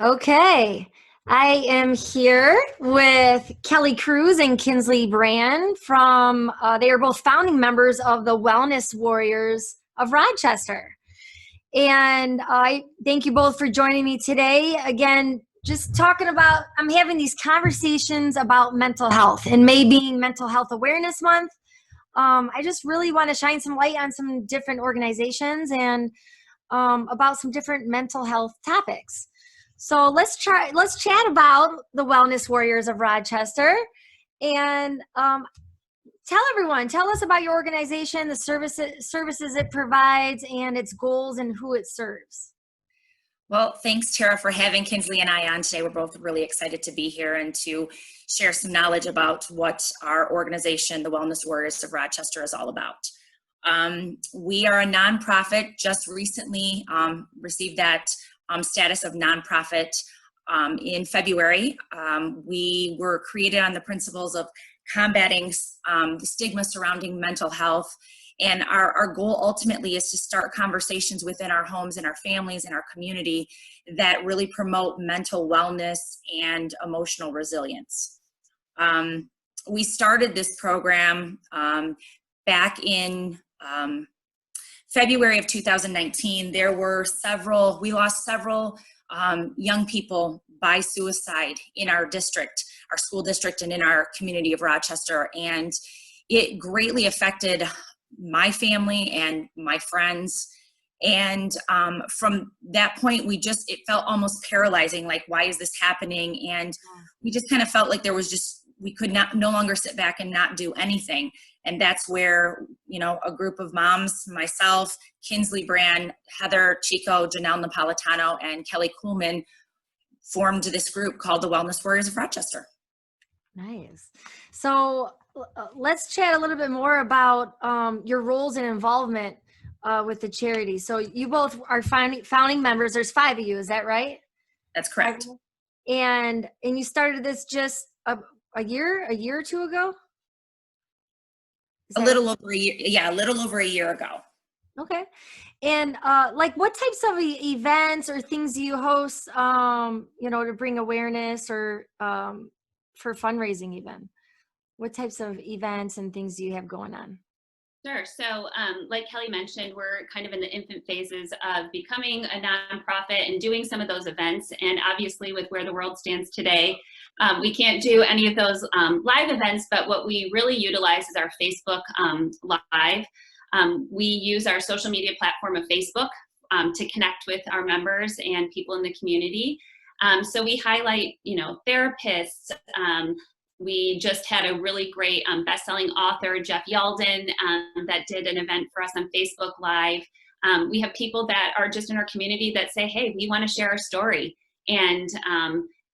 Okay. I am here with Kelly Kruse and Kinsley Brann they are both founding members of the Wellness Warriors of Rochester. And I thank you both for joining me today. Again, just talking about, I'm having these conversations about mental health, and May being Mental Health Awareness Month. I just really want to shine some light on some different organizations and about some different mental health topics. So let's chat about the Wellness Warriors of Rochester, and tell us about your organization, the services it provides, and its goals and who it serves. Well, thanks, Tara, for having Kinsley and I on today. We're both really excited to be here and to share some knowledge about what our organization, the Wellness Warriors of Rochester, is all about. We are a nonprofit, just recently received that status of nonprofit in February. We were created on the principles of combating the stigma surrounding mental health. And our goal ultimately is to start conversations within our homes and our families and our community that really promote mental wellness and emotional resilience. We started this program back in February of 2019. We lost several young people by suicide in our district, our school district, and in our community of Rochester. And it greatly affected my family and my friends. And from that point, it felt almost paralyzing, like, why is this happening? And we just kind of felt like we could no longer sit back and not do anything. And that's where, a group of moms, myself, Kinsley Brann, Heather Chico, Janelle Napolitano, and Kelly Kuhlman formed this group called the Wellness Warriors of Rochester. Nice. So let's chat a little bit more about your roles and involvement with the charity. So you both are founding members. There's 5 of you, is that right? That's correct. And you started this just a year or two ago? A little over a year. Yeah, a little over a year ago. Okay. And what types of events or things do you host, to bring awareness or for fundraising even? What types of events and things do you have going on? Sure. So like Kelly mentioned, we're kind of in the infant phases of becoming a nonprofit and doing some of those events. And obviously with where the world stands today, we can't do any of those live events, but what we really utilize is our Facebook Live. We use our social media platform of Facebook to connect with our members and people in the community. So we highlight, therapists. We just had a really great best-selling author, Jeff Yalden, that did an event for us on Facebook Live. We have people that are just in our community that say, hey, we want to share our story. And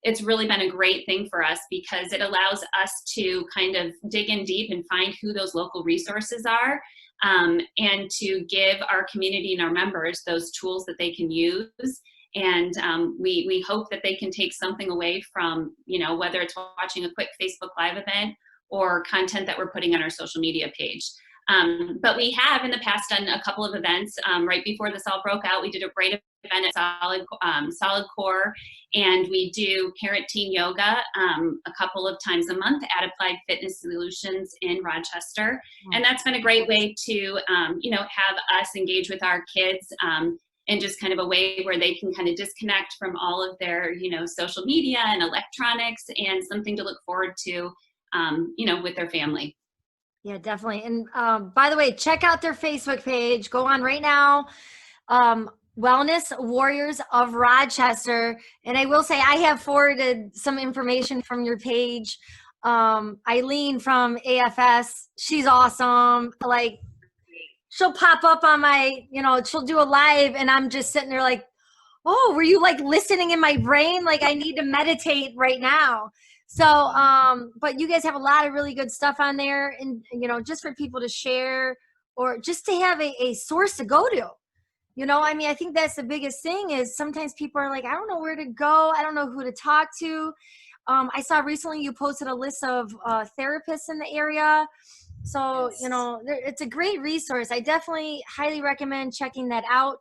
it's really been a great thing for us because it allows us to kind of dig in deep and find who those local resources are, and to give our community and our members those tools that they can use. And we hope that they can take something away from, whether it's watching a quick Facebook Live event or content that we're putting on our social media page. But we have in the past done a couple of events. Right before this all broke out, we did a great event at Solid Core, and we do parent-teen yoga a couple of times a month at Applied Fitness Solutions in Rochester. And that's been a great way to, have us engage with our kids in just kind of a way where they can kind of disconnect from all of their, social media and electronics, and something to look forward to, with their family. Yeah, definitely. And by the way, check out their Facebook page. Go on right now. Wellness Warriors of Rochester. And I will say, I have forwarded some information from your page. Eileen from AFS, she's awesome. Like, she'll pop up on my, she'll do a live, and I'm just sitting there like, oh, were you like listening in my brain? Like, I need to meditate right now. So, but you guys have a lot of really good stuff on there, and, just for people to share or just to have a source to go to. I think that's the biggest thing is sometimes people are like, I don't know where to go. I don't know who to talk to. I saw recently you posted a list of therapists in the area. So, Yes. It's a great resource. I definitely highly recommend checking that out.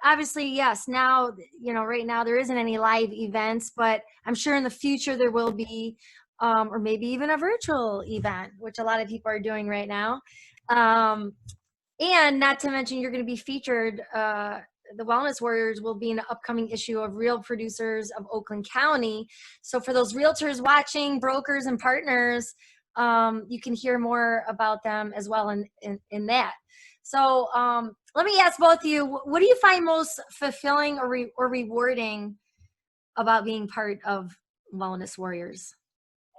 obviously, yes, now, right now there isn't any live events, but I'm sure in the future there will be, or maybe even a virtual event, which a lot of people are doing right now. And not to mention, you're going to be featured. The Wellness Warriors will be in an upcoming issue of Real Producers of Oakland County. So for those realtors watching, brokers and partners, you can hear more about them as well in that. So let me ask both of you, what do you find most fulfilling or rewarding about being part of Wellness Warriors?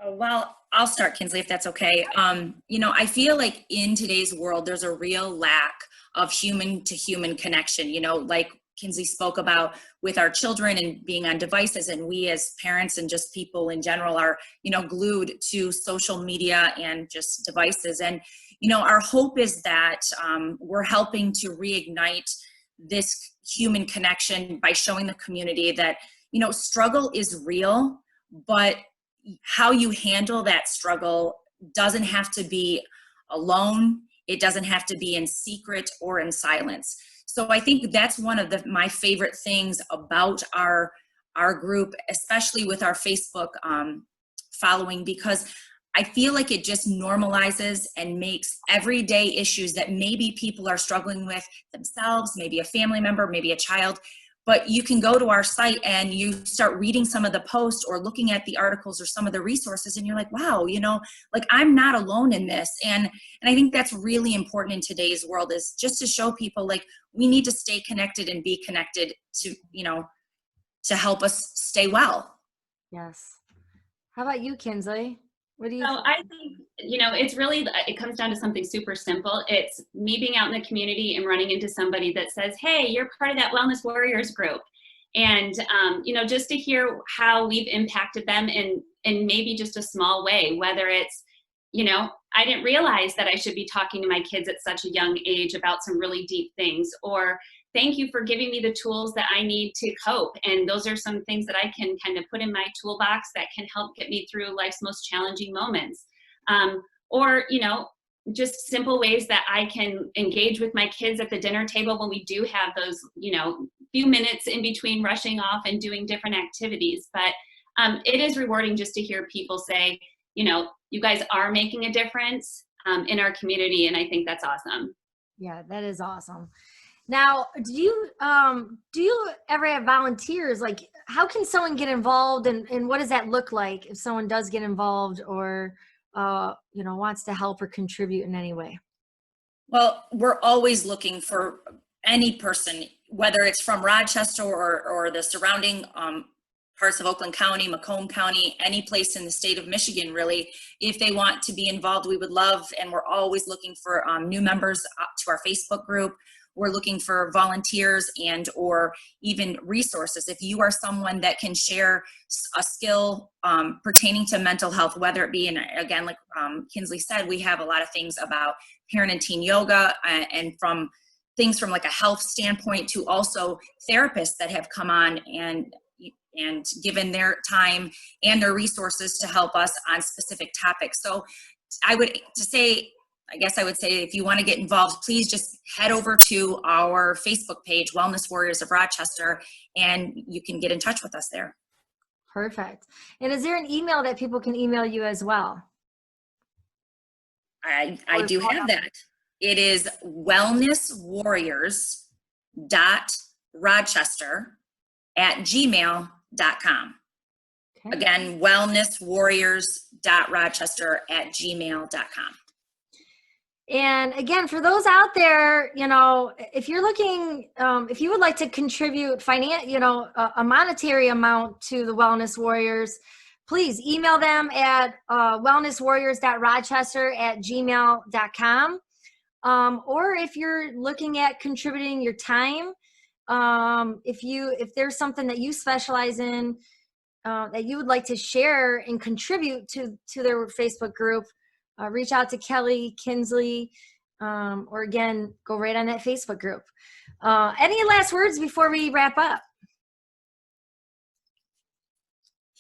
Well, I'll start, Kinsley, if that's okay. I feel like in today's world, there's a real lack of human to human connection, like Kinsley spoke about with our children and being on devices, and we as parents and just people in general are, glued to social media and just devices. And, our hope is that we're helping to reignite this human connection by showing the community that, struggle is real, but how you handle that struggle doesn't have to be alone. It doesn't have to be in secret or in silence. So I think that's one of my favorite things about our group, especially with our Facebook following, because I feel like it just normalizes and makes everyday issues that maybe people are struggling with themselves, maybe a family member, maybe a child. But you can go to our site and you start reading some of the posts or looking at the articles or some of the resources, and you're like, wow, like I'm not alone in this. And I think that's really important in today's world, is just to show people like we need to stay connected and be connected to, to help us stay well. Yes. How about you, Kinsley? What do you So I think, it's really, it comes down to something super simple. It's me being out in the community and running into somebody that says, hey, you're part of that Wellness Warriors group. And, just to hear how we've impacted them in maybe just a small way, whether it's, I didn't realize that I should be talking to my kids at such a young age about some really deep things, or thank you for giving me the tools that I need to cope. And those are some things that I can kind of put in my toolbox that can help get me through life's most challenging moments. Or, just simple ways that I can engage with my kids at the dinner table when we do have those, few minutes in between rushing off and doing different activities. But it is rewarding just to hear people say, you guys are making a difference in our community. And I think that's awesome. Yeah, that is awesome. Now, do you ever have volunteers? Like, how can someone get involved, and what does that look like if someone does get involved or wants to help or contribute in any way? Well, we're always looking for any person, whether it's from Rochester or the surrounding parts of Oakland County, Macomb County, any place in the state of Michigan, really. If they want to be involved, we would love, and we're always looking for new members to our Facebook group. We're looking for volunteers and or even resources. If you are someone that can share a skill pertaining to mental health, whether it be, and again, like Kinsley said, we have a lot of things about parent and teen yoga, and from things from like a health standpoint to also therapists that have come on and given their time and their resources to help us on specific topics. So I would say if you want to get involved, please just head over to our Facebook page, Wellness Warriors of Rochester, and you can get in touch with us there. Perfect. And is there an email that people can email you as well? I do have that. It is wellnesswarriors.rochester@gmail.com. Okay. Again, wellnesswarriors.rochester@gmail.com. And again, for those out there, if you're looking, if you would like to contribute a monetary amount to the Wellness Warriors, please email them at wellnesswarriors.rochester@gmail.com. Or if you're looking at contributing your time, if there's something that you specialize in that you would like to share and contribute to their Facebook group, reach out to Kelly, Kinsley, or again, go right on that Facebook group. Any last words before we wrap up?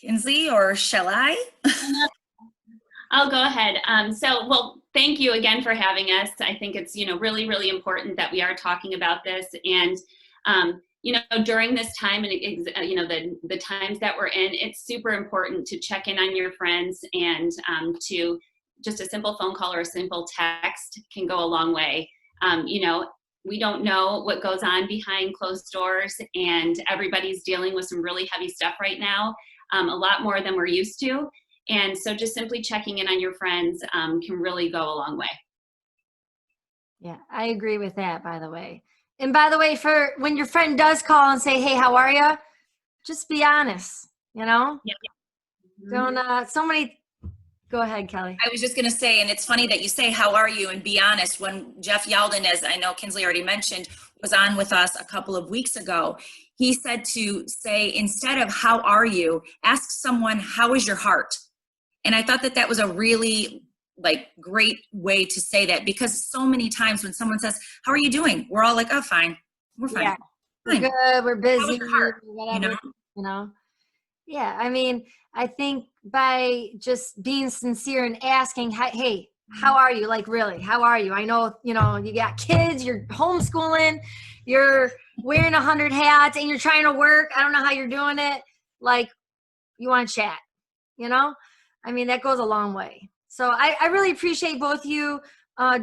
Kinsley, or shall I? I'll go ahead. Thank you again for having us. I think it's, really, really important that we are talking about this. And, you know, during this time and, you know, the times that we're in, it's super important to check in on your friends, and to just a simple phone call or a simple text can go a long way. You know, we don't know what goes on behind closed doors, and everybody's dealing with some really heavy stuff right now, a lot more than we're used to. And so just simply checking in on your friends can really go a long way. Yeah, I agree with that, by the way. And by the way, for when your friend does call and say, hey, how are you? Just be honest, you know? Yeah. Don't, so many, go ahead, Kelly. I was just going to say, and it's funny that you say, how are you? And be honest. When Jeff Yalden, as I know Kinsley already mentioned, was on with us a couple of weeks ago, he said to say, instead of how are you, ask someone, how is your heart? And I thought that that was a really great way to say that, because so many times when someone says, how are you doing? We're all like, oh, fine. We're fine. Yeah, Fine. we're good, we're busy, How is your heart? whatever, you know? Yeah, I mean, I think by just being sincere and asking, hey, how are you? Like, really, how are you? I know, you know, you got kids, you're homeschooling, you're wearing 100 hats, and you're trying to work. I don't know how you're doing it. Like, you want to chat, you know? I mean, that goes a long way. So I really appreciate both you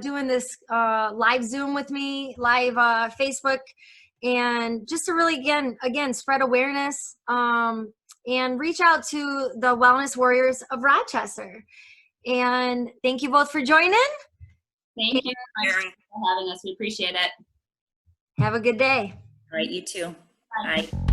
doing this live Zoom with me, live Facebook, and just to really, again, spread awareness and reach out to the Wellness Warriors of Rochester. And thank you both for joining. Thank you so much for having us. We appreciate it. Have a good day. All right, you too. Bye. Bye.